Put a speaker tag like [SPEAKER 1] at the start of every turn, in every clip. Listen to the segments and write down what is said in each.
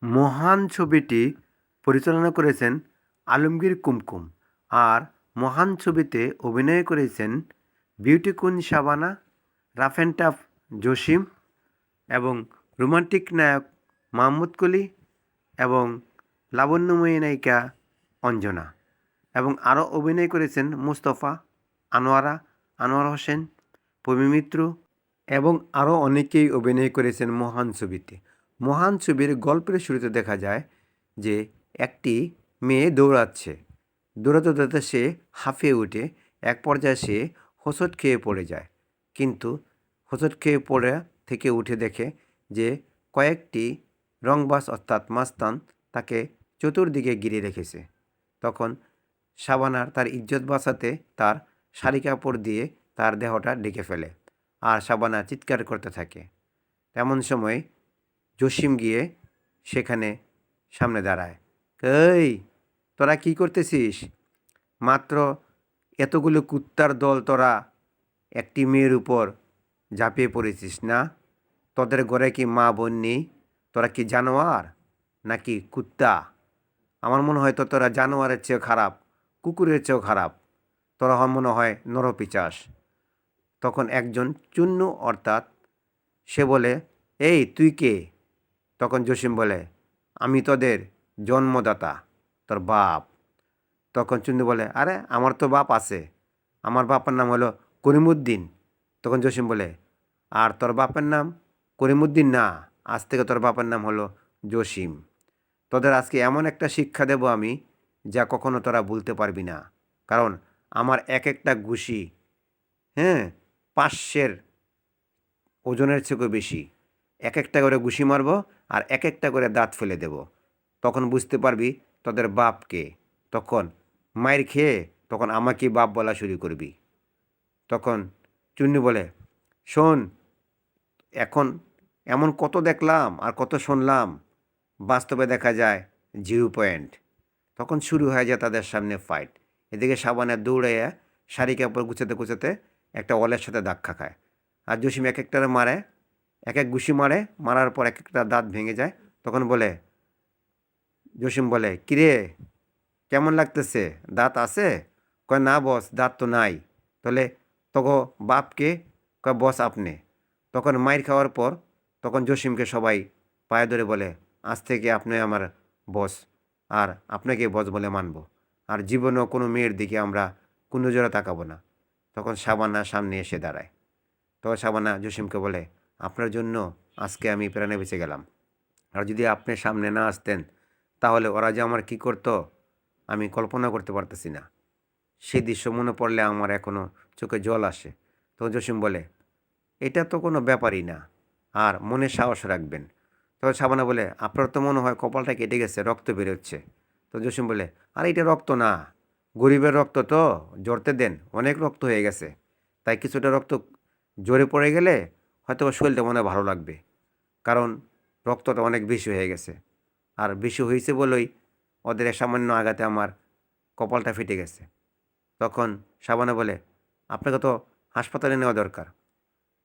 [SPEAKER 1] মহান ছবিটি পরিচালনা করেছেন আলমগীর কুমকুম আর মহান ছবিতে অভিনয় করেছেন beauty queen Shabana, rough and tough Jasim এবং রোমান্টিক নায়ক মাহমুদ কলি এবং লাবণ্যময়ী নায়িকা অঞ্জনা এবং আরও অভিনয় করেছেন মুস্তফা, আনোয়ার হোসেন, পমি মিত্র এবং আরও অনেকেই অভিনয় করেছেন মহান ছবিতে। মহান ছবির গল্পের শুরুতে দেখা যায় যে একটি মেয়ে দৌড়াচ্ছে, দৌড়াতে দৌড়াতে সে হাঁফিয়ে ওঠে। এক পর্যায়ে সে হোঁচট খেয়ে পড়ে যায়, কিন্তু হোঁচট খেয়ে পড়ে থেকে উঠে দেখে যে কয়েকটি রংবাজ অর্থাৎ মাস্তান তাকে চতুর্দিকে ঘিরে রেখেছে। তখন শাবানার তার ইজ্জত বাঁচাতে তার শাড়ি কাপড় দিয়ে তার দেহটা ঢেকে ফেলে আর শাবানা চিৎকার করতে থাকে। তেমন সময় জসিম গিয়ে সেখানে সামনে দাঁড়ায়। এই, তোরা কি করতেছিস? মাত্র এতগুলো কুত্তার দল তোরা একটি মেয়ের উপর ঝাঁপিয়ে পড়েছিস না? তোদের ঘরে কি মা বোন নেই? তোরা কি জানোয়ার নাকি কুত্তা? আমার মনে হয় তো তোরা জানোয়ারের চেয়েও খারাপ, কুকুরের চেয়েও খারাপ। তোরা মনে হয় নরপিশাচ। তখন একজন চুন্নু অর্থাৎ সে বলে, এই তুই কে? তখন জসিম বলে, আমি তোদের জন্মদাতা, তোর বাপ। তখন চুন্নু বলে, আরে আমার তো বাপ আছে, আমার বাপের নাম হলো করিমুদ্দিন। তখন জসিম বলে, আর তোর বাপের নাম করিমুদ্দিন না, আজ থেকে তোর বাপের নাম হলো জসিম। তোদের আজকে এমন একটা শিক্ষা দেব আমি, যা কখনো তোরা ভুলতে পারবি না। কারণ আমার এক একটা ঘুষি, হ্যাঁ, 500 ওজনের থেকেও বেশি। এক একটা করে ঘুষি মারব আর এক একটা করে দাঁত ফেলে দেব। তখন বুঝতে পারবি তোদের বাপকে। তখন মায়ের খেয়ে তখন আমাকেই বাপ বলা শুরু করবি। তখন চুন্নি বলে, শোন, এখন এমন কত দেখলাম আর কত শুনলাম, বাস্তবে দেখা যায় 0 পয়েন্ট। তখন শুরু হয়ে যায় তাদের সামনে ফাইট। এদিকে শাবানা দৌড়াইয়া শাড়ি কাপড় গুছাতে গুছাতে একটা ওয়ালের সাথে ধাক্কা খায়। আর জসিম এক একটারে মারে, এক এক ঘুষি মারে, মারার পর এক একটা দাঁত ভেঙে যায়। তখন বলে, জসিম বলে, কিরে কেমন লাগতেছে, দাঁত আছে? কয় না বস, দাঁত তো নাই। তাহলে তখন বাপকে? কয় বস আপনি। তখন মাইর খাওয়ার পর তখন জসিমকে সবাই পায়ে ধরে বলে, আজ থেকে আপনি আমার বস, আর আপনাকে বস বলে মানব, আর জীবনেও কোনো মেয়ের দিকে আমরা কোনো জোড়া তাকাবো না। তখন শাবানা সামনে এসে দাঁড়ায়। তখন শাবানা জসিমকে বলে, আপনার জন্য আজকে আমি প্রাণে বেঁচে গেলাম, আর যদি আপনি সামনে না আসতেন তাহলে ওরা যে আমার কী করতো আমি কল্পনা করতে পারতেছি না। সেই দৃশ্য মনে পড়লে আমার এখনও চোখে জল আসে। তখন জসিম বলে, এটা তো কোনো ব্যাপারই না, আর মনে সাহস রাখবেন। তখন শাবানা বলে, আপনার তো মনে হয় কপালটা কেটে গেছে, রক্ত বেরোচ্ছে। তো জসিম বলে, আরে এটা রক্ত না, গরিবের রক্ত তো, জড়তে দেন, অনেক রক্ত হয়ে গেছে, তাই কিছুটা রক্ত জোরে পড়ে গেলে হয়তো শরীরটা মনে ভালো লাগবে, কারণ রক্তটা অনেক বেশি হয়ে গেছে, আর বেশি হয়েছে বলেই ওদের সামান্য আঘাতে আমার কপালটা ফেটে গেছে। তখন শাবানা বলে, আপনাকে তো হাসপাতালে নেওয়া দরকার।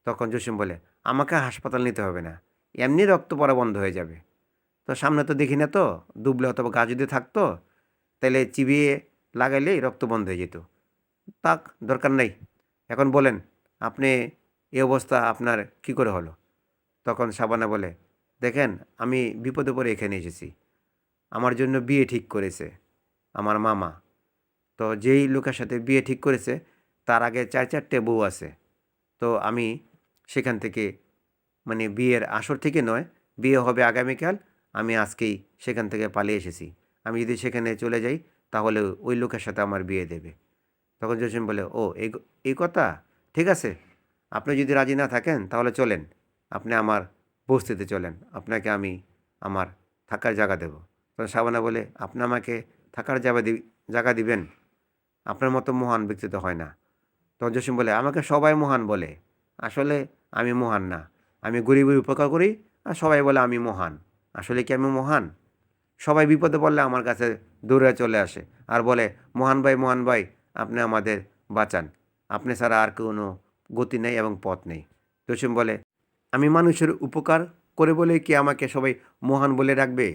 [SPEAKER 1] তখন জসিম বলে, আমাকে হাসপাতাল নিতে হবে না, এমনি রক্ত পড়া বন্ধ হয়ে যাবে। তো সামনে তো দেখি না তো, দুবলে অথবা গা যদি থাকতো তাহলে চিবিয়ে লাগাইলেই রক্ত বন্ধ হয়ে যেত। তাক, দরকার নেই। এখন বলেন, আপনি এই অবস্থা আপনার কি করে হলো? তখন শাবানা বলে, দেখেন, আমি বিপদে পড়ে এখানে এসেছি। আমার জন্য বিয়ে ঠিক করেছে আমার মামা। তো যেই লোকের সাথে বিয়ে ঠিক করেছে তার আগে 4-4টে বউ আছে। তো আমি সেখান থেকে, মানে বিয়ের আসর থেকে নয়, বিয়ে হবে আগামীকাল, আমি আজকেই সেখান থেকে পালিয়ে এসেছি। আমি যদি সেখানে চলে যাই তাহলে ওই লোকের সাথে আমার বিয়ে দেবে। তখন জসিম বলে, ও এই কথা, ঠিক আছে, আপনি যদি রাজি না থাকেন তাহলে চলেন, আপনি আমার বস্তিতে চলেন, আপনাকে আমি আমার থাকার জায়গা দেব। তখন শাবানা বলে, আপনি আমাকে থাকার জায়গা দিবেন? আপনার মতো মহান ব্যক্তি তো হয় না। তখন জসিম বলে, আমাকে সবাই মহান বলে, আসলে আমি মহান না, আমি গরিবের উপকার করি আর সবাই বলে আমি মহান। আসলে কি আমি মহান? সবাই বিপদে পড়লে আমার কাছে দৌড়ে চলে আসে আর বলে, মহান ভাই, আপনি আমাদের বাঁচান, আপনি ছাড়া আর কোনো গতি নেই এবং পথ নেই। জসিম বলে, আমি মানুষের উপকার করে বলে কি আমাকে সবাই মহান বলে রাখবে?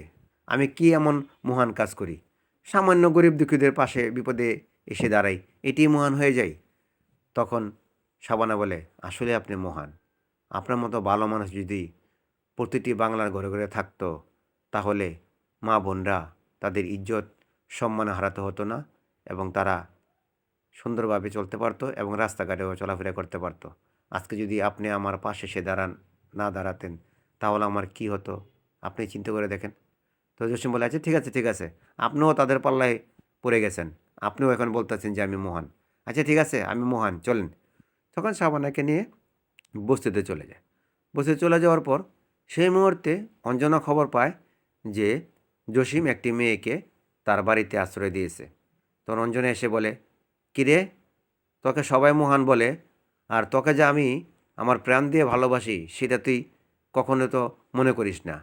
[SPEAKER 1] আমি কি এমন মহান কাজ করি? সামান্য গরিব দুঃখীদের পাশে বিপদে এসে দাঁড়াই, এটিই মহান হয়ে যাই? তখন শাবানা বলে, আসলে আপনি মহান। আপনার মতো ভালো মানুষ যদি প্রতিটি বাংলার ঘরে ঘরে থাকতো, তাহলে মা বোনরা তাদের ইজ্জত সম্মান হারাতে হতো না, এবং তারা সুন্দরভাবে চলতে পারতো এবং রাস্তাঘাটেও চলাফেরা করতে পারতো। আজকে যদি আপনি আমার পাশে এসে না দাঁড়াতেন, তাহলে আমার কি হতো আপনি চিন্তা করে দেখেন। তো জসিম বলে, আচ্ছা ঠিক আছে ঠিক আছে, আপনিও তাদের পাল্লায় পড়ে গেছেন, আপনিও এখন বলতেছেন যে আমি মহান। আচ্ছা ঠিক আছে, আমি মহান, চলেন। তখন শাবানাকে নিয়ে বস্তিতে চলে যায়। বস্তিতে চলে যাওয়ার পর সেই মুহূর্তে অঞ্জনা খবর পায় যে জসিম একটি মেয়েকে তার বাড়িতে আশ্রয় দিয়েছে। তখন অঞ্জনা এসে বলে, কিরে, তোকে সবাই মহান বলে, আর তোকে যে আমি আমার প্রাণ দিয়ে ভালোবাসি সেটা তুই কখনো তো মনে করিস না।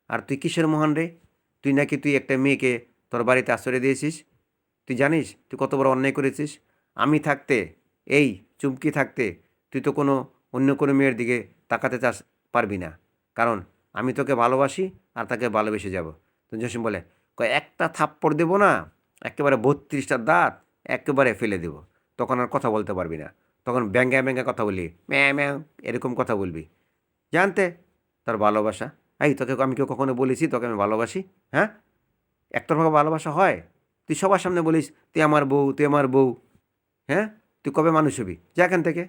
[SPEAKER 1] আর তুই কিসের মহান রে? তুই একটা মেয়েকে তোর বাড়িতে আশ্রয় দিয়েছিস। তুই জানিস তুই কত বড় অন্যায় করেছিস? আমি থাকতে, এই চুমকি থাকতে, তুই তো অন্য কোনো মেয়ের দিকে তাকাতে পারবি না, কারণ আমি তোকে ভালোবাসি আর তাকে ভালোবেসে যাব। তো জসিম বলে, একটা থাপ্পড় দেবো না, একেবারে 32টা দাঁত একেবারে ফেলে দেব, তখন আর কথা বলতে পারবি না। তখন ব্যাঙ্গা ব্যাঙ্গা কথা বলবি, ম্যাঁ ম্যাঁ এরকম কথা বলবি। জানতে তোর ভালোবাসা, এই তোকে আমি কেউ কখনো বলেছি তোকে আমি ভালোবাসি? হ্যাঁ, একতরফা ভালোবাসা হয়? তুই সবার সামনে বলিস তুই আমার বউ, তুই আমার বউ। হ্যাঁ, তুই কবে মানুষ হবি? যা এখান থেকে।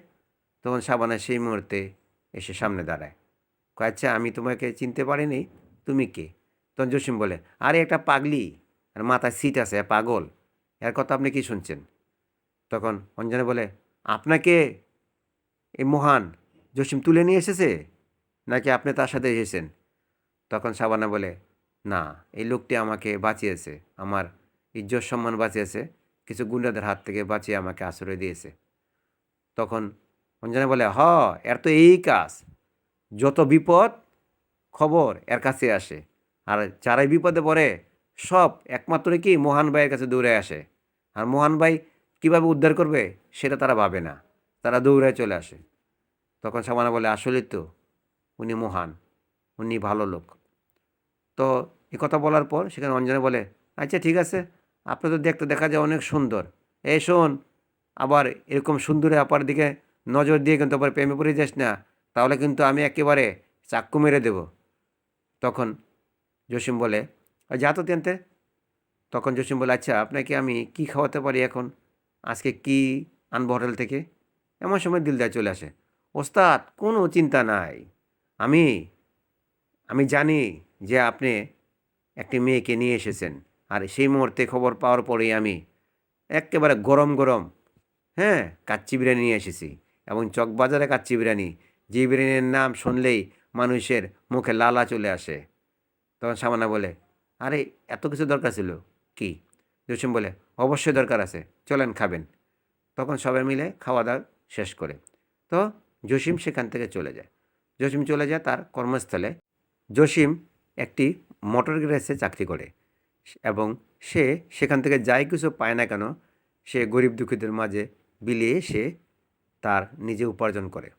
[SPEAKER 1] তখন শাবানা সেই মুহূর্তে এসে সামনে দাঁড়ায়, কয়, আচ্ছা আমি তোমাকে চিনতে পারিনি, তুমি কে? তখন জসিম বলে, আরে একটা পাগলি, আর মাথায় সিট আছে, পাগল, এর কথা আপনি কি শুনছেন? তখন অঞ্জনা বলে, আপনাকে এই মহান জসিম তুলে নিয়ে এসেছে, নাকি আপনি তার সাথে এসেছেন? তখন শাবানা বলে, না, এই লোকটি আমাকে বাঁচিয়েছে, আমার ইজ্জত সম্মান বাঁচিয়েছে, কিছু গুন্ডাদের হাত থেকে বাঁচিয়ে আমাকে আশ্রয় দিয়েছে। তখন অঞ্জনা বলে, এর তো এই কাজ, যত বিপদ খবর এর কাছে আসে, আর যারাই বিপদে পড়ে সব একমাত্র কি মোহন ভাইয়ের কাছে দৌড়ে আসে, আর মোহন ভাই কীভাবে উদ্ধার করবে সেটা তারা ভাবে না, তারা দৌড়ায় চলে আসে। তখন শাবানা বলে, আসলেই তো উনি মহান, উনি ভালো লোক। তো এ কথা বলার পর সেখানে অঞ্জনা বলে, আচ্ছা ঠিক আছে, আপনি তো দেখতে দেখা যায় অনেক সুন্দর, এই শোন, আবার এরকম সুন্দরী আপার দিকে নজর দিয়ে কিন্তু আবার প্রেমে পড়ে যাস না, তাহলে কিন্তু আমি একেবারে চাক্কু মেরে দেব। তখন জসিম বলে, যা তো তেনতে। তখন জসিম বলে, আচ্ছা আপনাকে আমি কি খাওয়াতে পারি এখন, আজকে কি আনবো হোটেল থেকে? এমন সময় দিলদার চলে আসে, ওস্তাদ কোনো চিন্তা নাই, আমি আমি জানি যে আপনি একটি মেয়েকে নিয়ে এসেছেন, আর সেই মুহূর্তে খবর পাওয়ার পরেই আমি একেবারে গরম গরম, হ্যাঁ, কাচ্চি বিরিয়ানি নিয়ে এসেছি, এবং চকবাজারে কাচ্চি বিরিয়ানি, যে বিরিয়ানির নাম শুনলেই মানুষের মুখে লালা চলে আসে। তখন সামানা বলে, আরে এত কিছু দরকার ছিল কি? জসিম বলে, অবশ্যই দরকার আছে, চলেন খাবেন। তখন সবাই মিলে খাওয়া দাওয়া শেষ করে তো জসিম সেখান থেকে চলে যায়। জসিম চলে যায় তার কর্মস্থলে। জসিম একটি মোটর গ্যারেজে চাকরি করে, এবং সে সেখান থেকে যাই কিছু পায় না কেন, সে গরিব দুঃখীদের মাঝে বিলিয়ে সে তার নিজে উপার্জন করে।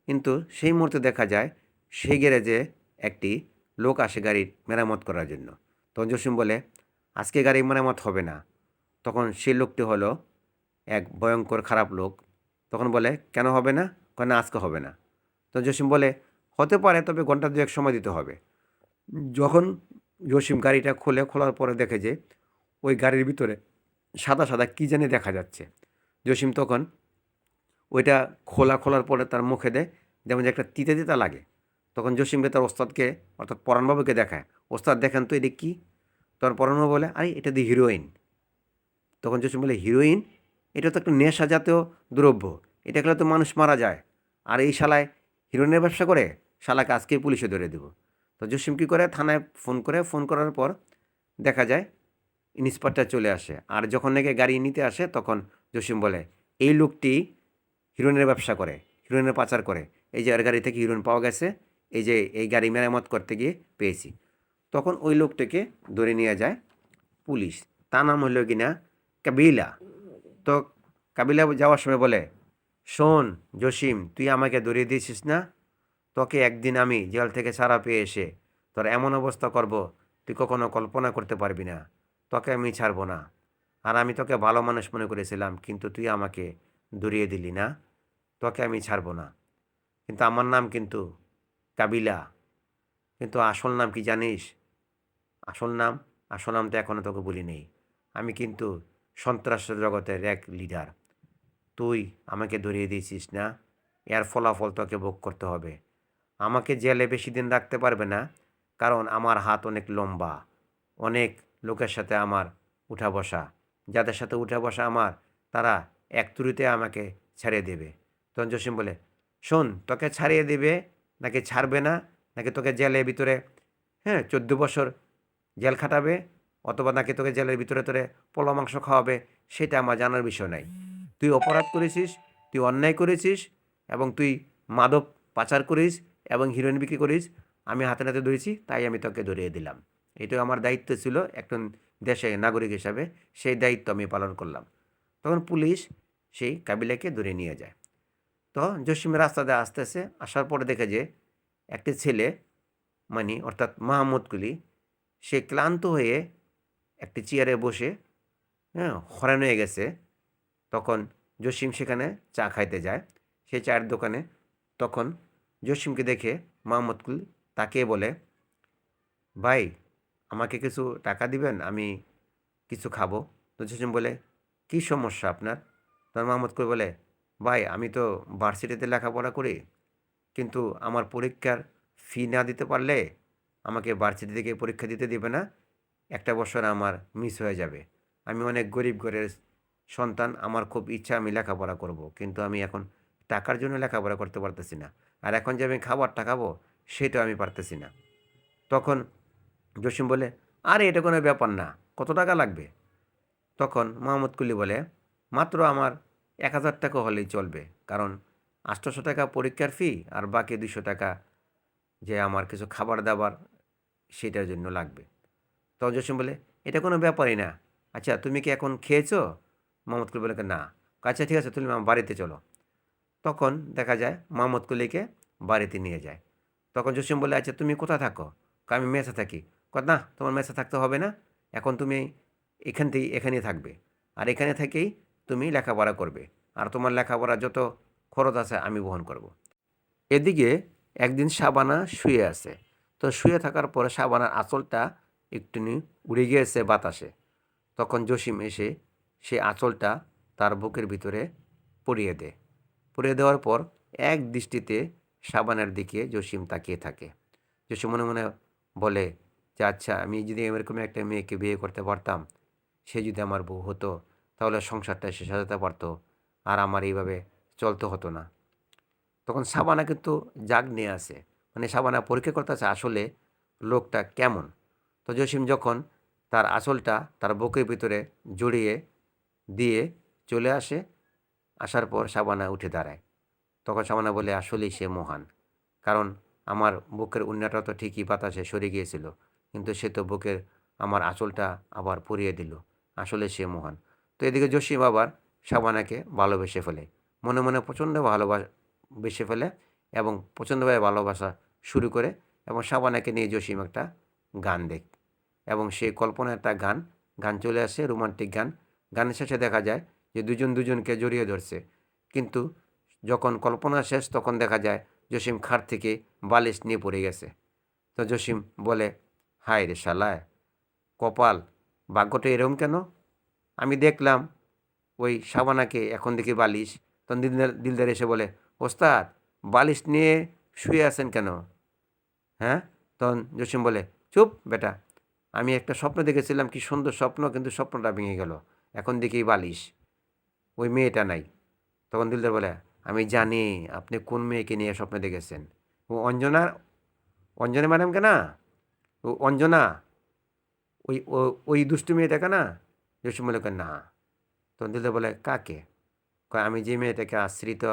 [SPEAKER 1] কিন্তু সেই মুহূর্তে দেখা যায় সেই গ্যারেজে একটি লোক আসে গাড়ির মেরামত করার জন্য। তখন জসিম বলে, আজকে গাড়ি মেরামত হবে না। তখন সেই লোকটি হলো এক ভয়ঙ্কর খারাপ লোক। তখন বলে, কেন হবে না? কেন আজকে হবে না? তো জসিম বলে, হতে পারে, তবে ঘন্টা দুয়েক সময় দিতে হবে। যখন জসিম গাড়িটা খোলার পরে দেখে যে ওই গাড়ির ভিতরে সাদা সাদা কী জানি দেখা যাচ্ছে। জসিম তখন ওইটা খোলার পরে তার মুখে দেয়, যেমন যে একটা তিতা তিতা লাগে। তখন জসিমকে তার ওস্তাদকে, অর্থাৎ পরাণবাবুকে দেখায়, ওস্তাদ দেখেন তো এটা কী? তখন পরাণবাবু বলে, আরে এটা দিয়ে হিরোইন। তখন জসিম বলে, হিরোইন? এটা তো একটা নেশা জাতীয় দ্রব্য, এটা খেলে তো মানুষ মারা যায়, আর এই শালায় হিরোইনের ব্যবসা করে, শালাকে আজকেই পুলিশে ধরে দেবো। তো জসিম কী করে, থানায় ফোন করার পর দেখা যায় ইন্সপেক্টর চলে আসে, আর যখন নাকি গাড়ি নিতে আসে তখন জসিম বলে, এই লোকটি হিরোইনের ব্যবসা করে, হিরোইনের পাচার করে, এই যে এর গাড়ি থেকে হিরোইন পাওয়া গেছে, এই যে এই গাড়ি মেরামত করতে গিয়ে পেয়েছি। তখন ওই লোকটাকে ধরে নিয়ে যায় পুলিশ। তার নাম হলো কিনা কাবিলা। তো কাবিলা যাওয়ার সময় বলে, শোন জসিম, তুই আমাকে ধরিয়ে দিয়েছিস না, তোকে একদিন আমি জেল থেকে ছাড়া পেয়ে এসে তোর এমন অবস্থা করব তুই কখনো কল্পনা করতে পারবি না। তোকে আমি ছাড়বো না। আর আমি তোকে ভালো মানুষ মনে করেছিলাম, কিন্তু তুই আমাকে দূরিয়ে দিলি না। তোকে আমি ছাড়বো না। কিন্তু আমার নাম কিন্তু কাবিলা। কিন্তু আসল নাম কি জানিস? আসল নাম আসল নাম তো এখনও তোকে বলি নেই। আমি কিন্তু সন্ত্রাস জগতের এক লিডার। তুই আমাকে ধরিয়ে দিয়েছিস না, এর ফলাফল তোকে ভোগ করতে হবে। আমাকে জেলে বেশি দিন রাখতে পারবে না, কারণ আমার হাত অনেক লম্বা। অনেক লোকের সাথে আমার উঠা বসা। যাদের সাথে উঠা বসা আমার, তারা এক তুড়িতে আমাকে ছাড়িয়ে দেবে। তখন জসিম বলে, শোন, তোকে ছাড়িয়ে দেবে নাকি ছাড়বে না, নাকি তোকে জেলের ভিতরে 14 বছর জেল খাটাবে, অথবা নাকি তোকে জেলের ভিতরে তোরে পোলা মাংস খাওয়াবে, সেটা আমার জানার বিষয় নাই। তুই অপরাধ করেছিস, তুই অন্যায় করেছিস, এবং তুই মাদক পাচার করিস এবং হিরোইন বিক্রি করিস। আমি হাতে নাতে ধরেছি, তাই আমি তোকে ধরিয়ে দিলাম। এটাই আমার দায়িত্ব ছিল একজন দেশে নাগরিক হিসাবে। সেই দায়িত্ব আমি পালন করলাম। তখন পুলিশ সেই কাবিলাকে ধরে নিয়ে যায়। তো জসিম রাস্তা দিয়ে আসতেছে, আসার পরে দেখে যে একটি ছেলে, মানে অর্থাৎ মাহমুদ কুলি, সে ক্লান্ত হয়ে একটি চেয়ারে বসে হয়রান হয়ে গেছে। তখন জসিম সেখানে চা খাইতে যায়, সেই চায়ের দোকানে। তখন জসিমকে দেখে মাহমুদ কুলি তাকিয়ে বলে, ভাই, আমাকে কিছু টাকা দিবেন, আমি কিছু খাবো। তো জসিম বলে, কী সমস্যা আপনার? তখন মাহমুদ কুলি বলে, ভাই, আমি তো ভার্সিটিতে লেখাপড়া করি, কিন্তু আমার পরীক্ষার ফি না দিতে পারলে আমাকে ভার্সিটি থেকে পরীক্ষা দিতে দিবে না। একটা বছর আমার মিস হয়ে যাবে। আমি অনেক গরিব ঘরের সন্তান, আমার খুব ইচ্ছা আমি লেখাপড়া করব, কিন্তু আমি এখন টাকার জন্য লেখাপড়া করতে পারতেছি না। আর এখন যে আমি খাবারটা খাবো, সেটাও আমি পারতেছি না। তখন জসিম বলে, আরে এটা কোনো ব্যাপার না, কত টাকা লাগবে? তখন মোহাম্মদ কুলি বলে, মাত্র আমার 1000 টাকা হলেই চলবে, কারণ 800 টাকা পরীক্ষার ফি আর বাকি 200 টাকা যে আমার কিছু খাবার দাবার সেটার জন্য লাগবে। তখন জসিম বলে, এটা কোনো ব্যাপারই না। আচ্ছা, তুমি কি এখন খেয়েছো? মোহাম্মদ কুলি বলে, না। আচ্ছা, ঠিক আছে, তুমি আমার বাড়িতে চলো। তখন দেখা যায় মোহাম্মদ কুলিকে বাড়িতে নিয়ে যায়। তখন জসিম বলে, আচ্ছা তুমি কোথায় থাকো? আমি মেসে থাকি। না, তোমার মেসে থাকতে হবে না, এখন তুমি এখানেই থাকবে। আর এখানে থেকেই তুমি লেখাপড়া করবে। আর তোমার লেখাপড়ার যত খরচ আছে আমি বহন করব। এদিকে একদিন শাবানা শুয়ে আছে। তো শুয়ে থাকার পরে শাবানার আঁচলটা একটুখানি উড়ে গিয়েছে বাতাসে। তখন জসিম এসে সে আঁচলটা তার বুকের ভিতরে পরিয়ে দেয়। পরিয়ে দেওয়ার পর এক দৃষ্টিতে শাবানার দিকে জসিম তাকিয়ে থাকে। জসিম মনে মনে বলে যে, আচ্ছা, আমি যদি এরকম একটা মেয়েকে বিয়ে করতে পারতাম, সে যদি আমার বউ হতো, তাহলে সংসারটা সে সাজাতে পারতো, আর আমার এইভাবে চলতে হতো না। তখন শাবানা কিন্তু জাগ নিয়ে আসে, মানে শাবানা পরীক্ষা করতেছে আসলে লোকটা কেমন। তো জসিম যখন তার আঁচলটা তার বুকের ভিতরে জড়িয়ে দিয়ে চলে আসে, আসার পর শাবানা উঠে দাঁড়ায়। তখন শাবানা বলে, আসলেই সে মহান, কারণ আমার বুকের উন্নাটা তো ঠিকই বাতাসে সরে গিয়েছিল, কিন্তু সে তো বুকের আমার আঁচলটা আবার পরিয়ে দিল। আসলে সে মহান। তো এদিকে জসিম আবার শাবানাকে ভালোবেসে ফেলে, মনে মনে প্রচণ্ড বেসে ফেলে, এবং প্রচণ্ডভাবে ভালোবাসা শুরু করে। এবং শাবানাকে নিয়ে জসিম একটা গান দেখ, এবং সেই কল্পনার একটা গান চলে আসে, রোমান্টিক গান। গানের শেষে দেখা যায় যে দুজন দুজনকে জড়িয়ে ধরছে, কিন্তু যখন কল্পনা শেষ তখন দেখা যায় জসিম খাট থেকে বালিশ নিয়ে পড়ে গেছে। তো জসিম বলে, হায় রে শালায়, কপাল, ভাগ্যটা এরম কেন? আমি দেখলাম ওই শাবানাকে, এখন দেখি বালিশ। তখন দিলদার এসে বলে, ওস্তাদ, বালিশ নিয়ে শুয়ে আছেন কেন? হ্যাঁ? তখন জসিম বলে, চুপ বেটা, আমি একটা স্বপ্ন দেখেছিলাম, কি সুন্দর স্বপ্ন, কিন্তু স্বপ্নটা ভেঙে গেল। এখন দেখি বালিশ, ওই মেয়েটা নাই। তখন দিলদার বলে, আমি জানি আপনি কোন মেয়েকে নিয়ে স্বপ্ন দেখেছেন। ও অঞ্জনা, অঞ্জনা ম্যাডামকে না? ও অঞ্জনা, ওই দুষ্টু মেয়েটাকে না? জসিম বলে, না। তখন দিলদার বলে, কাকে? কয়, আমি যে মেয়েটাকে আশ্রিত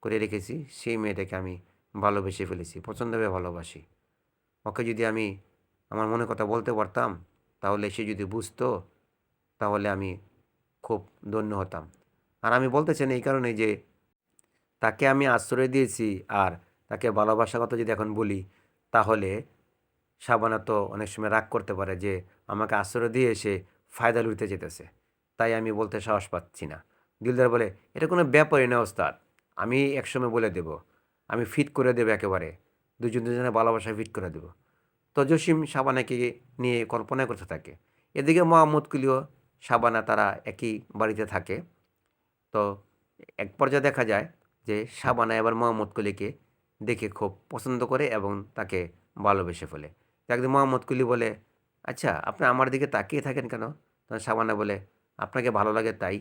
[SPEAKER 1] করে রেখেছি, সেই মেয়েটাকে আমি ভালোবেসে ফেলেছি, পছন্দ হয়ে ভালোবাসি। ওকে যদি আমি আমার মনের কথা বলতে পারতাম, তাহলে সে যদি বুঝতো, তাহলে আমি খুব ধন্য হতাম। আর আমি বলতে চাই না এই কারণে যে তাকে আমি আশ্রয় দিয়েছি, আর তাকে ভালোবাসার কথা যদি এখন বলি, তাহলে শাবানা তো অনেক সময় রাগ করতে পারে যে আমাকে আশ্রয় দিয়ে সে ফায়দা লুটতে যেতেছে, তাই আমি বলতে সাহস পাচ্ছি না। দিলদার বলে, এটা কোনো ব্যাপারই না ওস্তাদ, আমি একসময় বলে দেব, আমি ফিট করে দেবো একেবারে, দুজনের ভালোবাসা ফিট করে দেবো। তো জসিম শাবানাকে নিয়ে কল্পনা করতে থাকে। এদিকে মোহাম্মদ কুলিও শাবানা তারা একই বাড়িতে থাকে। তো এক পর্যায়ে দেখা যায় যে শাবানা এবার মোহাম্মদ কুলিকে দেখে খুব পছন্দ করে এবং তাকে ভালোবেসে ফেলে। তো একদিন মোহাম্মদ কুলি বলে, আচ্ছা আপনি আমার দিকে তাকিয়ে থাকেন কেন? তখন শাবানা বলে, আপনাকে ভালো লাগে তাই।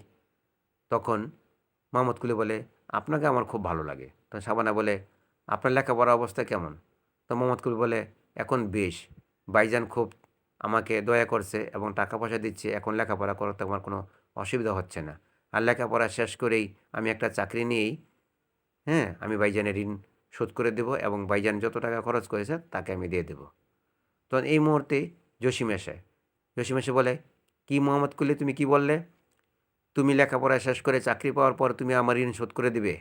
[SPEAKER 1] তখন মোহাম্মদ কুলি বলে, আপনাকে আমার খুব ভালো লাগে। তখন শাবানা বলে, আপনার লেখাপড়ার অবস্থা কেমন? তো মোহাম্মদ কুলি বলে, এখন বেশ, ভাইজান খুব আমাকে দয়া করছে এবং টাকা পয়সা দিচ্ছে, এখন লেখাপড়া করতে আমার কোনো অসুবিধা হচ্ছে না। আর লেখাপড়া শেষ করেই আমি একটা চাকরি নিয়েই, হ্যাঁ, আমি ভাইজানের ঋণ শোধ করে দেবো এবং ভাইজান যত টাকা খরচ করেছে তাকে আমি দিয়ে দেবো। তখন এই মুহূর্তে জসিম এসে বলে, কি মোহাম্মদ কুলি, তুমি কি বললে? তুমি লেখাপড়া শেষ করে চাকরি পাওয়ার পর তুমি আমার ঋণ শোধ করে দিবে,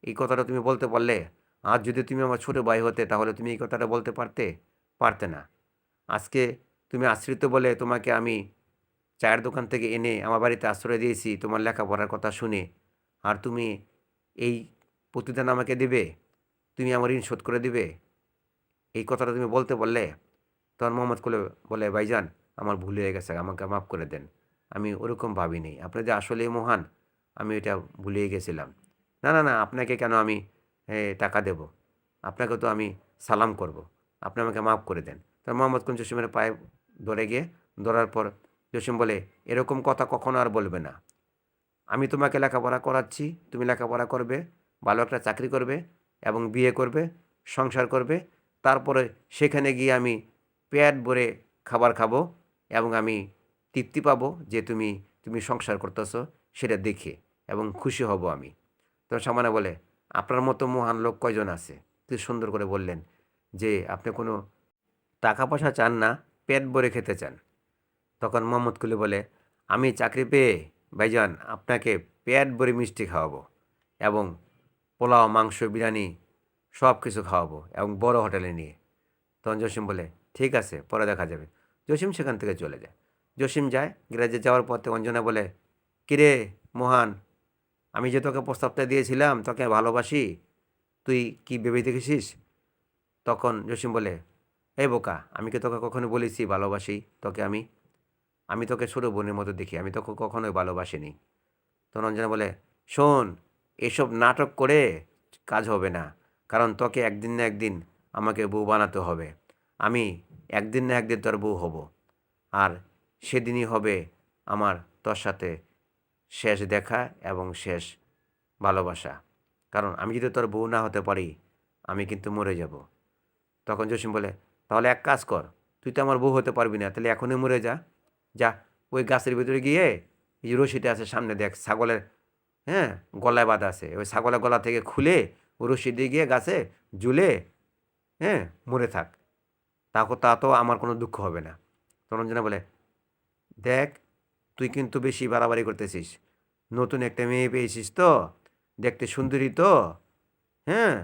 [SPEAKER 1] এই কথাটা তুমি বলতে পারলে? আর যদি তুমি আমার ছোটো ভাই হতে তাহলে তুমি এই কথাটা বলতে পারতে না। আজকে তুমি আশ্রিত বলে তোমাকে আমি চায়ের দোকান থেকে এনে আমার বাড়িতে আশ্রয় দিয়েছি তোমার লেখাপড়ার কথা শুনে, আর তুমি এই প্রতিদান আমাকে দিবে, তুমি আমার ঋণ শোধ করে দিবে, এই কথাটা তুমি বলতে পারলে? তখন মোহাম্মদ কুলে বলে, ভাইজান আমার ভুল হয়ে গেছে, আমাকে মাফ করে দেন, আমি ওরকম ভাবিনি, আপনি যে আসলেই মহান, আমি এটা ভুলেই গেছিলাম। না না না, আপনাকে কেন আমি টাকা দেব, আপনাকে তো আমি সালাম করব, আপনি আমাকে মাফ করে দেন। তখন মোহাম্মদ কুন জসিমের পায়ে ধরার পর জসিম বলে, এরকম কথা কখনো আর বলবে না, আমি তোমাকে লেখাপড়া করাচ্ছি, তুমি লেখাপড়া করবে, ভালো একটা চাকরি করবে এবং বিয়ে করবে, সংসার করবে, তারপরে সেখানে গিয়ে আমি পেট ভরে খাবার খাবো এবং আমি তৃপ্তি পাবো যে তুমি সংসার করতেছো সেটা দেখে, এবং খুশি হব আমি। তো সামানা বলে, আপনার মতো মহান লোক কয়জন আছে? তুই সুন্দর করে বললেন যে আপনি কোনো টাকা পয়সা চান না, পেট ভরে খেতে চান। তখন মোহাম্মদ কুলি বলে, আমি চাকরি পেয়ে ভাইজান আপনাকে পেট ভরে মিষ্টি খাওয়াবো এবং পোলাও, মাংস, বিরিয়ানি সব কিছু খাওয়াবো এবং বড় হোটেলে নিয়ে। তখন জসিম বলে, ঠিক আছে, পরে দেখা যাবে। জসিম সেখান থেকে চলে যায়। জসিম যায়, গ্যারেজে যাওয়ার পথে অঞ্জনা বলে, কিরে মোহান, আমি যে তোকে প্রস্তাবটা দিয়েছিলাম তোকে ভালোবাসি, তুই কি ভেবে দেখেছিস? তখন জসিম বলে, এই বোকা, আমি কি তোকে কখনো বলেছি ভালোবাসি তোকে? আমি তোকে ছোটো বোনের মতো দেখি, আমি তোকে কখনোই ভালোবাসিনি। তখন অঞ্জনা বলে, শোন, এসব নাটক করে কাজ হবে না, কারণ তোকে একদিন না একদিন আমাকে বউ বানাতে হবে। আমি একদিন না একদিন তোর বউ হব, আর সেদিনই হবে আমার তোর সাথে শেষ দেখা এবং শেষ ভালোবাসা, কারণ আমি যদি তোর বউ না হতে পারি আমি কিন্তু মরে যাব। তখন জসিম বলে, তাহলে এক কাজ কর, তুই তো আমার বউ হতে পারবি না, তাহলে এখনই মরে যা। যা, ওই গাছের ভিতরে গিয়ে এই যে রশিটা আছে সামনে দেখ, ছাগলের, হ্যাঁ, গলায় বাঁধা আছে, ওই ছাগলের গলা থেকে খুলে ও রশি দিয়ে গিয়ে গাছে ঝুলে, হ্যাঁ, মরে থাক, তা তো আমার কোনো দুঃখ হবে না। তরঞ্জনা বলে, দেখ, তুই কিন্তু বেশি বাড়াবাড়ি করতেছিস, নতুন একটা মেয়ে পেয়েছিস তো, দেখতে সুন্দরী তো, হ্যাঁ,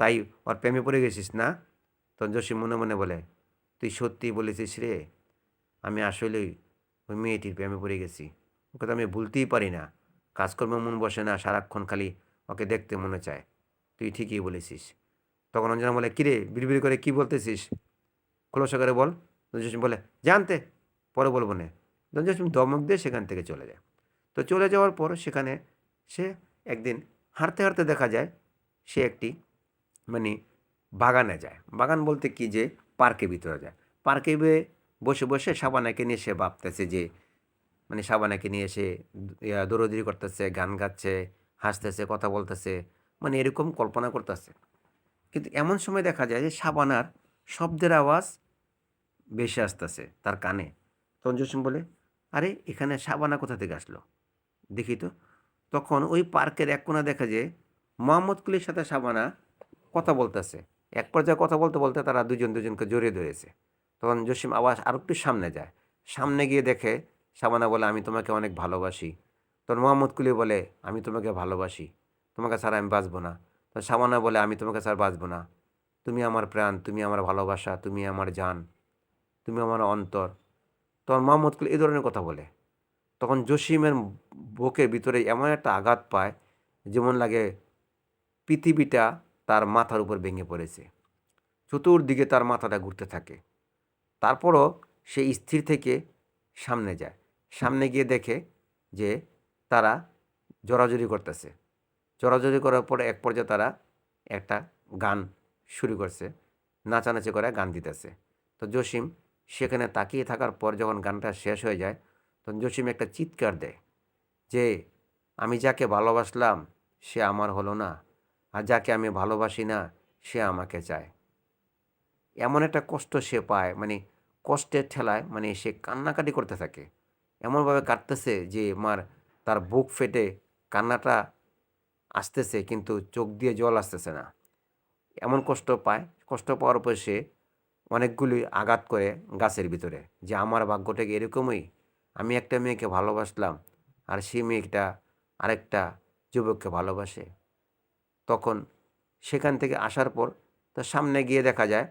[SPEAKER 1] তাই ওর প্রেমে পড়ে গেছিস না? তখন জসিম মনে মনে বলে, তুই সত্যিই বলেছিস রে, আমি আসলেই ওই মেয়েটির প্রেমে পড়ে গেছি, ওকে তো আমি ভুলতেই পারি না, কাজকর্মে মন বসে না, সারাক্ষণ খালি ওকে দেখতে মনে চায়, তুই ঠিকই বলেছিস। তখন অঞ্জনা বলে, কিরে বিড়বিড় করে কি বলতেছিস, খোলসা করে বল। জসিম বলে, জানতে, পরে বলবো না। জসিম দমক দিয়ে সেখান থেকে চলে যায়। তো চলে যাওয়ার পর সেখানে সে একদিন হাঁটতে হাঁটতে দেখা যায় সে একটি মানে বাগানে যায়। বাগান বলতে কি, যে পার্কের ভিতরে যায়। পার্কে বসে বসে শাবানাকে নিয়ে সে ভাবতেছে যে, মানে শাবানাকে নিয়ে সে দৌড়াদৌড়ি করতেছে, গান গাচ্ছে, হাসতেছে, কথা বলতেছে, মানে এরকম কল্পনা করতেছে। কিন্তু এমন সময় দেখা যায় যে শাবানার শব্দের আওয়াজ ভেসে আসতেছে তার কানে। তখন জসিম বলে, আরে এখানে শাবানা কোথা থেকে আসলো, দেখি তো। তখন ওই পার্কের এক কোণা দেখা যায় মোহাম্মদ কুলির সাথে শাবানা কথা বলতেছে। এক পর্যায়ে কথা বলতে বলতে তারা দুজনকে জড়িয়ে ধরেছে। তখন জসিম আবার আর একটু সামনে যায়, সামনে গিয়ে দেখে শাবানা বলে, আমি তোমাকে অনেক ভালোবাসি। তখন মোহাম্মদ কুলি বলে, আমি তোমাকে ভালোবাসি, তোমাকে ছাড়া আমি বাঁচবো না। তখন শাবানা বলে, আমি তোমাকে ছাড়া বাঁচবো না, তুমি আমার প্রাণ, তুমি আমার ভালোবাসা, তুমি আমার জান, তুমি আমার অন্তর। তখন মোহাম্মদ কুলি এই ধরনের কথা বলে। তখন জসিমের বুকের ভিতরে এমন একটা আঘাত পায়, যেমন লাগে পৃথিবীটা তার মাথার উপর ভেঙে পড়েছে। চতুর্দিকে তার মাথাটা ঘুরতে থাকে। তারপরও সে স্থির থেকে সামনে যায়। সামনে গিয়ে দেখে যে তারা জোরাজুরি করতেছে। জোরাজুরি করার পরে এক পর্যায়ে তারা একটা গান শুরু করছে, নাচানাচি করে গান দিতেছে। তো জসিম সেখানে তাকিয়ে থাকার পর যখন গানটা শেষ হয়ে যায়, তখন জসিম একটা চিৎকার দেয় যে আমি যাকে ভালোবাসলাম সে আমার হলো না, আর যাকে আমি ভালোবাসি না সে আমাকে চায়। এমন একটা কষ্ট সে পায়, মানে কষ্টের ঠেলায় মানে সে কান্নাকাটি করতে থাকে। এমনভাবে কাঁদতেছে যে তার বুক ফেটে কান্নাটা আসতেছে, কিন্তু চোখ দিয়ে জল আসতেছে না। এমন কষ্ট পায়। কষ্ট পাওয়ার পর সে অনেকগুলি আঘাত করে গাছের ভিতরে, যে আমার ভাগ্যটা কি এরকমই? আমি একটা মেয়েকে ভালোবাসলাম, আর সেই মেয়েটা আরেকটা যুবককে ভালোবাসে। তখন সেখান থেকে আসার পর তার সামনে গিয়ে দেখা যায়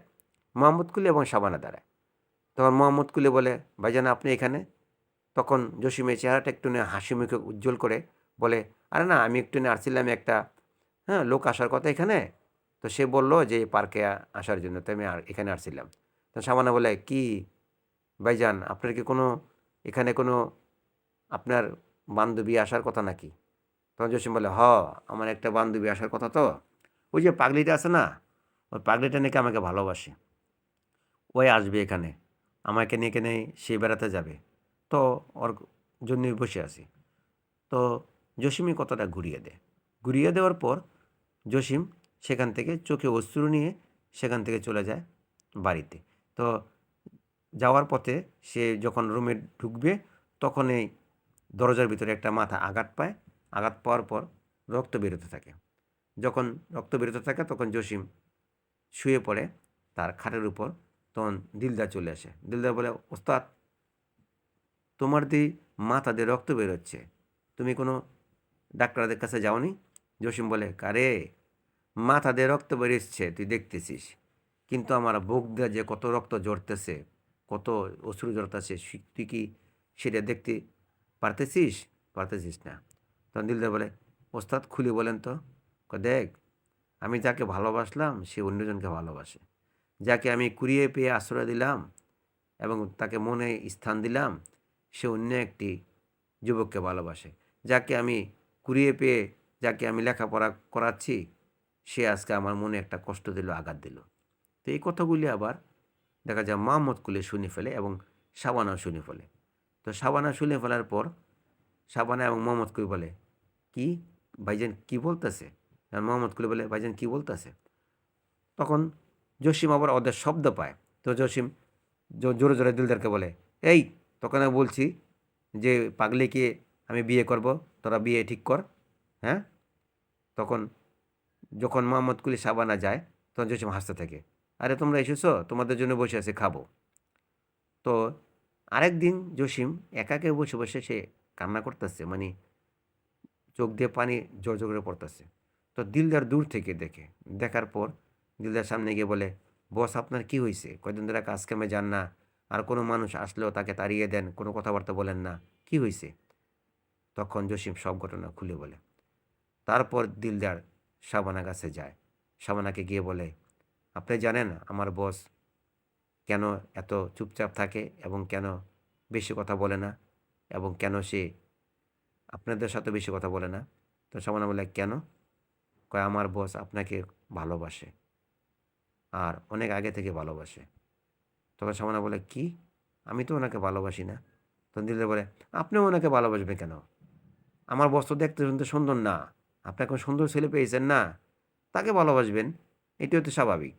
[SPEAKER 1] মোহাম্মদ কুলি এবং শাবানা দাঁড়ায়। তখন মোহাম্মদ কুলি বলে, ভাইজান আপনি এখানে? তখন জসিমের চেহারাটা একটু হাসি মুখে উজ্জ্বল করে বলে, আরে না, আমি একটু আসছিলাম, একটা লোক আসার কথা এখানে, তো সে বলল যে পার্কে আসার জন্য, তো আমি এখানে আসছিলাম। তো শাবানা বলে, কি ভাইজান, আপনার কি কোনো এখানে কোনো আপনার বান্ধবী আসার কথা নাকি? তখন জসিম বলে, আমার একটা বান্ধবী আসার কথা। তো ওই যে পাগলিটা আছে না, ওই পাগলিটা নাকি আমাকে ভালোবাসে, ওই আসবে এখানে, আমাকে নিয়ে এখানে সে বেড়াতে যাবে, তো ওর জন্যই বসে আছি। তো জসিমই কথাটা ঘুরিয়ে দেয়। ঘুরিয়ে দেওয়ার পর জসিম সেখান থেকে চোখে অশ্রু নিয়ে সেখান থেকে চলে যায় বাড়িতে। তো যাওয়ার পথে সে যখন রুমে ঢুকবে, তখন এই দরজার ভিতরে একটা মাথা আঘাত পায়। আঘাত পাওয়ার পর রক্ত বেরোতে থাকে। যখন রক্ত বেরোতে থাকে তখন জসিম শুয়ে পড়ে তার খাটের উপর। তখন দিলদার চলে আসে। দিলদার বলে, ওস্তাদ, তোমার মাথা দিয়ে রক্ত বেরোচ্ছে, তুমি কোনো ডাক্তারদের কাছে যাওনি? জসিম বলে, কারে, মাথা দিয়ে রক্ত বেরোচ্ছে তুই দেখতেছিস, কিন্তু আমার বুক দিয়ে যে কত রক্ত ঝরতেছে, কত অশ্রু ঝরতেছে, তুই কি সেটা দেখতে পারতেছিস? পারতেছিস না। তখন দিলদার বলে, ওস্তাদ খুলে বলেন তো। দেখ, আমি যাকে ভালোবাসলাম সে অন্যজনকে ভালোবাসে, যাকে আমি কুড়িয়ে পেয়ে আশ্রয় দিলাম এবং তাকে মনে স্থান দিলাম, সে অন্য একটি যুবককে ভালোবাসে। যাকে আমি কুড়িয়ে পেয়ে, যাকে আমি লেখাপড়া করাচ্ছি, সে আজকে আমার মনে একটা কষ্ট দিল, আঘাত দিল। তো এই কথাগুলি আবার দেখা যায় মোহাম্মদ কুলি শুনে ফেলে এবং শাবানাও শুনে ফেলে। তো শাবানা শুনে ফেলার পর শাবানা এবং মোহাম্মদ কুলি বলে, কি ভাইজান কি বলতেছে? আর মোহাম্মদ কুলি বলে, ভাইজান কি বলতেছে? তখন জসিম আবার ওদের শব্দ পায়। তো জসিম জোরে জোরে দিলদারকে বলে, এই তোকে না বলছি যে পাগলিকে আমি বিয়ে করব, তোরা বিয়ে ঠিক কর। হ্যাঁ, তখন যখন মোহাম্মদ কুলি শাবানা যায়, তখন জসিম হাসতে থাকে, আরে তোমরা এসেছো, তোমাদের জন্য বসে আছে, খাবো। তো আরেক দিন জসিম একাকে বসে বসে সে কান্না করতেছে, মানে চোখ দিয়ে পানি জোর জোর করে পড়তেছে। তো দিলদার দূর থেকে দেখে, দেখার পর দিলদার সামনে গিয়ে বলে, বস আপনার কি হয়েছে? কয়দিন ধরে কাজ কামে যান না, আর কোনো মানুষ আসলেও তাকে তাড়িয়ে দেন, কোনো কথাবার্তা বলেন না, কি হয়েছে? তখন জসিম সব ঘটনা খুলে বলে। তারপর দিলদার শাবানা কাছে যায়। শাবানাকে গিয়ে বলে, আপনি জানেন আমার বস কেন এত চুপচাপ থাকে এবং কেন বেশি কথা বলে না, এবং কেন সে আপনাদের সাথে বেশি কথা বলে না? তো শাবানা বলে, কেন? কয়, আমার বস আপনাকে ভালোবাসে, আর অনেক আগে থেকে ভালোবাসে। তখন শাবানা বলে, কি? আমি তো ওনাকে ভালোবাসি না। তখন দিলদার বলে, আপনিও ওনাকে ভালোবাসবেন কেন? আমার বস তো দেখতে শুনতে সুন্দর না, আপনি এখন সুন্দর ছেলে পেয়েছেন না, তাকে ভালোবাসবেন, এটিও তো স্বাভাবিক।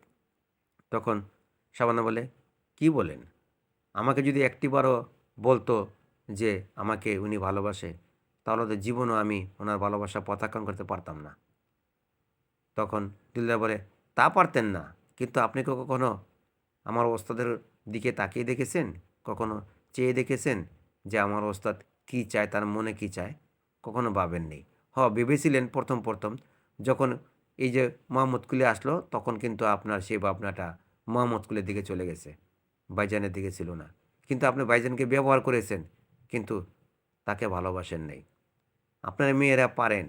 [SPEAKER 1] তখন শাবানা বলে, কি বলেন? আমাকে যদি একটিবারও বলতো যে আমাকে উনি ভালোবাসে, তাহলে তো জীবনও আমি ওনার ভালোবাসা প্রত্যাখ্যান করতে পারতাম না। তখন দিলদার বলে, তা পারতেন না, কিন্তু আপনি কি কখনো আমার ওস্তাদের দিকে তাকিয়ে দেখেছেন? কখনো চেয়ে দেখেছেন যে আমার ওস্তাদ কী চায়, তার মনে কী চায়? কখনো ভাবেননি। ভেবেছিলেন প্রথম প্রথম, যখন এই যে মোহাম্মদ কুলি আসলো তখন কিন্তু আপনার সেই ভাবনাটা মোহাম্মদ কুলির দিকে চলে গেছে, ভাইজানের দিকে ছিল না। কিন্তু আপনি ভাইজানকে ব্যবহার করেছেন, কিন্তু তাকে ভালোবাসেন নাই। আপনার মেয়েরা পারেন,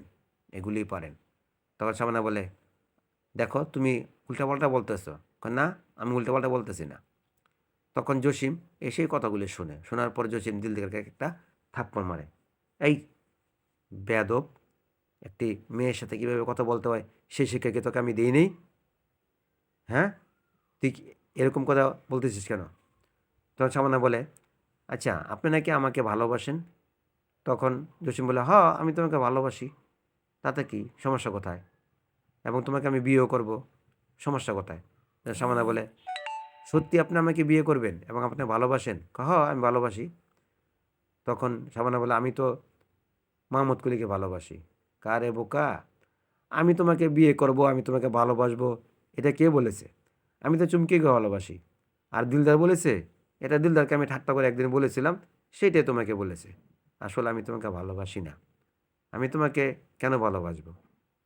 [SPEAKER 1] এগুলিই পারেন। তখন সাবানা বলে, দেখো তুমি উল্টাপাল্টা বলতেছো। না, আমি উল্টাপাল্টা বলতেছি না। তখন জসিম এসেই কথাগুলি শোনে, শোনার পর জসিম দিলদারকে একটা থাপ্পড় মারে। এই বেয়াদব, একটি মেয়ের সাথে কীভাবে কথা বলতে হয় সেই শিক্ষা কি তোকে আমি দিই নেই? হ্যাঁ, তুই এরকম কথা বলতেছিস কেন? তখন সাবানা বলে, আচ্ছা আপনি নাকি আমাকে ভালোবাসেন? তখন জসিম বলে, হ, আমি তোমাকে ভালোবাসি, তাতে কি সমস্যা কোথায়? এবং তোমাকে আমি বিয়েও করব, সমস্যা কোথায়? সাবানা বলে, সত্যি আপনি আমাকে বিয়ে করবেন এবং আপনি ভালোবাসেন? হ, আমি ভালোবাসি। তখন সাবানা বলে, আমি তো মাহমুদ কুলিকে ভালোবাসি। কারে বোকা, আমি তোমাকে বিয়ে করব, আমি তোমাকে ভালোবাসবো, এটা কে বলেছে? আমি তো চুমকিকে ভালোবাসি। আর দিলদার বলেছে? এটা দিলদারকে আমি ঠাট্টা করে একদিন বলেছিলাম, সেইটাই তোমাকে বলেছে। আসলে আমি তোমাকে ভালোবাসি না। আমি তোমাকে কেন ভালোবাসবো?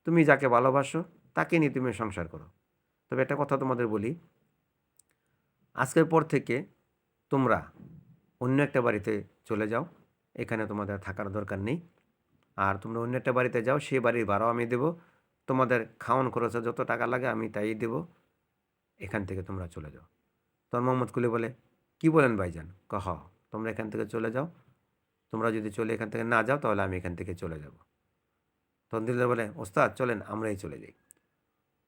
[SPEAKER 1] তুমি যাকে ভালোবাসো তাকে নিয়ে তুমি সংসার করো। তবে একটা কথা তোমাদের বলি, আজকের পর থেকে তোমরা অন্য একটা বাড়িতে চলে যাও, এখানে তোমাদের থাকার দরকার নেই। আর তোমরা অন্য একটা বাড়িতে যাও, সেই বাড়ির ভাড়াও আমি দেবো, তোমাদের খাওয়ান খরচে যত টাকা লাগে আমি তাই দেবো, এখান থেকে তোমরা চলে যাও। তখন মোহাম্মদ কুলি বলে, কি বলেন ভাইজান? হ, তোমরা এখান থেকে চলে যাও, তোমরা যদি চলে এখান থেকে না যাও তাহলে আমি এখান থেকে চলে যাব। তখন দিলদার বলে, ওস্তাদ চলেন আমরাই চলে যাই।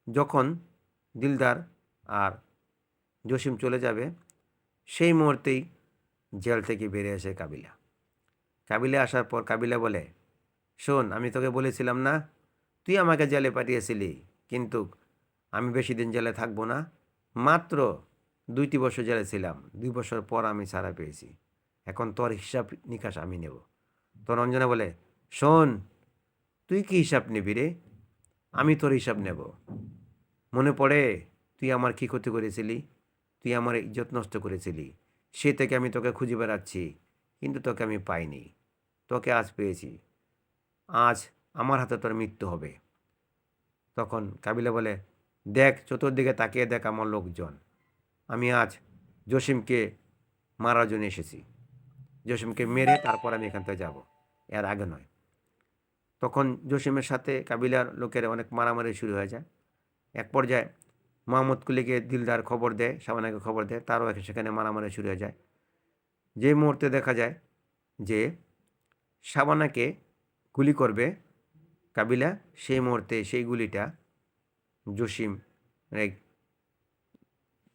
[SPEAKER 1] যখন দিলদার আর জসিম চলে যাবে, সেই মুহূর্তেই জেল থেকে বেরিয়ে আসে কাবিলা। কাবিলা আসার পর কাবিলা বলে, শোন, আমি তোকে বলেছিলাম না তুই আমাকে জেলে পাঠিয়েছিলি, কিন্তু আমি বেশি দিন জেলে থাকবো না, মাত্র 2টি বছর জেলে ছিলাম, 2 বছর পর আমি ছাড়া পেয়েছি, এখন তোর হিসাব নিকাশ আমি নেব। তো রঞ্জনা বলে, শোন, তুই কি হিসাব নিবি রে? আমি তোর হিসাব নেব। মনে পড়ে তুই আমার কী ক্ষতি করেছিলি? তুই আমার ইজ্জত নষ্ট করেছিলি, সে থেকে আমি তোকে খুঁজে বেড়াচ্ছি, কিন্তু তোকে আমি পাইনি, তোকে আজ পেয়েছি, আজ আমার হাতে তোর মৃত্যু হবে। তখন কাবিলা বলে, দেখ চতুর্দিকে তাকিয়ে দেখ আমার লোকজন, আমি আজ জসিমকে মারার জন্য এসেছি, জসিমকে মেরে তারপর আমি এখান থেকে যাব, এর আগে নয়। তখন জসিমের সাথে কাবিলার লোকের অনেক মারামারি শুরু হয়ে যায়। এক পর্যায়ে মোহাম্মদ কুলিকে দিলদার খবর দেয়, শাবানাকে খবর দেয়, তারও সেখানে মারামারি শুরু হয়ে যায়। যে মুহূর্তে দেখা যায় যে শাবানাকে গুলি করবে কাবিলা, সেই মুহূর্তে সেই গুলিটা জসিম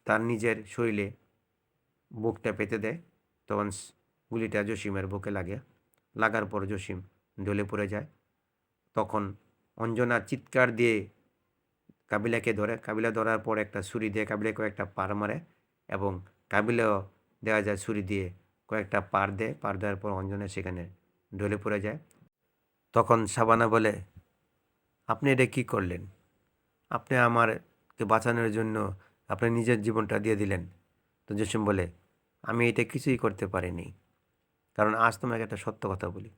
[SPEAKER 1] তার নিজের শরীরে বুকটা পেতে দেয়। তখন গুলিটা জসিমের বুকে লাগে, লাগার পর জসিম ঢলে পড়ে যায়। তখন অঞ্জনা চিৎকার দিয়ে কাবিলাকে ধরে, কাবিলা ধরার পর একটা ছুরি দিয়ে কাবিলাকে কয়েকটা পাড় মারে, এবং কাবিলাও দেওয়া যায় ছুরি দিয়ে কয়েকটা পাড় দেয়, পাড় দেওয়ার পর অঞ্জনা সেখানে ঢলে পড়ে যায়। তখন শাবানা বলে, আপনি এটা কী করলেন? আপনি আমারকে বাঁচানোর জন্য আপনি নিজের জীবনটা দিয়ে দিলেন। তো জসিম বলে, আমি এটা কিছুই করতে পারিনি, কারণ আজ তোমাকে একটা সত্য কথা বলি,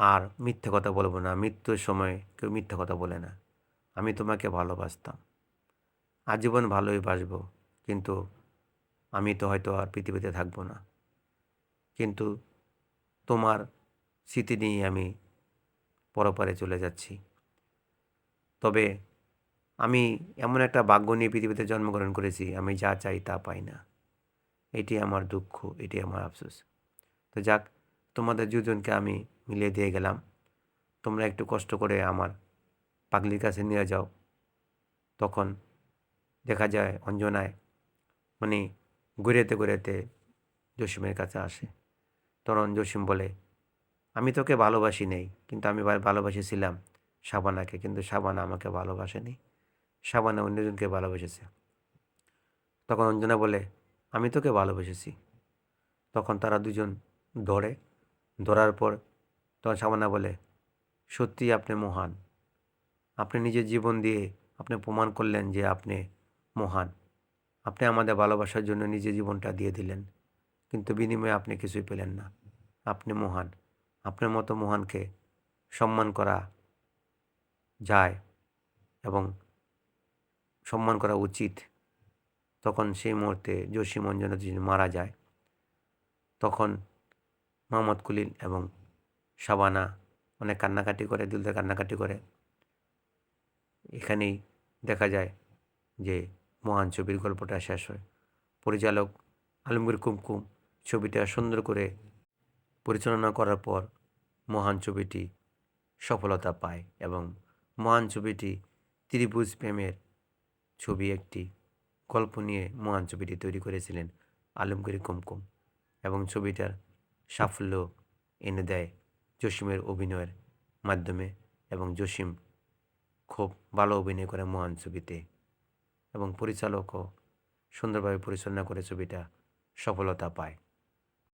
[SPEAKER 1] আর মিথ্যে কথা বলবো না, মৃত্যুর সময় কেউ মিথ্যে কথা বলে না। আমি তোমাকে ভালোবাসতাম, আজীবন ভালোই বাসবো, কিন্তু আমি তো হয়তো আর পৃথিবীতে থাকবো না, কিন্তু তোমার স্মৃতি নিয়ে আমি পরপারে চলে যাচ্ছি। তবে আমি এমন একটা ভাগ্য নিয়ে পৃথিবীতে জন্মগ্রহণ করেছি, আমি যা চাই তা পাই না, এটি আমার দুঃখ, এটি আমার আফসোস। তো যাক, তোমাদের দুজনকে আমি মিলিয়ে দিয়ে গেলাম, তোমরা একটু কষ্ট করে আমার পাগলির কাছে নিয়ে যাও। তখন দেখা যায় অঞ্জনায় মানে ঘুরেতে ঘুরেতে জসিমের কাছে আসে। তখন জসিম বলে, আমি তোকে ভালোবাসি নেই, কিন্তু আমি ভালোবাসেছিলাম শাবানাকে, কিন্তু শাবানা আমাকে ভালোবাসেনি, শাবানা অন্যজনকে ভালোবেসেছে। তখন অঞ্জনা বলে, আমি তোকে ভালোবেসেছি। তখন তারা দুজন ধরে, ধরার পর তখন শাবানা বলে, সত্যি আপনি মহান, আপনি নিজের জীবন দিয়ে আপনি প্রমাণ করলেন যে আপনি মহান, আপনি আমাদের ভালোবাসার জন্য নিজের জীবনটা দিয়ে দিলেন, কিন্তু বিনিময়ে আপনি কিছুই পেলেন না। আপনি মহান, আপনার মতো মহানকে সম্মান করা যায় এবং সম্মান করা উচিত। তখন সেই মুহূর্তে জসিম অঞ্জনা দুজন মারা যায়। তখন মোহাম্মদ খলিল এবং শাবানা অনেক কান্নাকাটি করে, দিল থেকে কান্নাকাটি করে। এখানেই দেখা যায় যে মহান ছবির গল্পটা শেষ হয়। পরিচালক আলমগীর কুমকুম ছবিটা সুন্দর করে পরিচালনা করার পর মহান ছবিটি সফলতা পায় এবং মহান ছবিটি ত্রিভুজ প্রেমের ছবি একটি গল্প নিয়ে মহান ছবিটি তৈরি করেছিলেন আলমগীর কুমকুম এবং ছবিটার সাফল্য এনে দেয় জসিমের অভিনয়ের মাধ্যমে এবং জসিম খুব ভালো অভিনয় করে মহান ছবিতে এবং পরিচালকও সুন্দরভাবে পরিচালনা করে ছবিটা সফলতা পায়।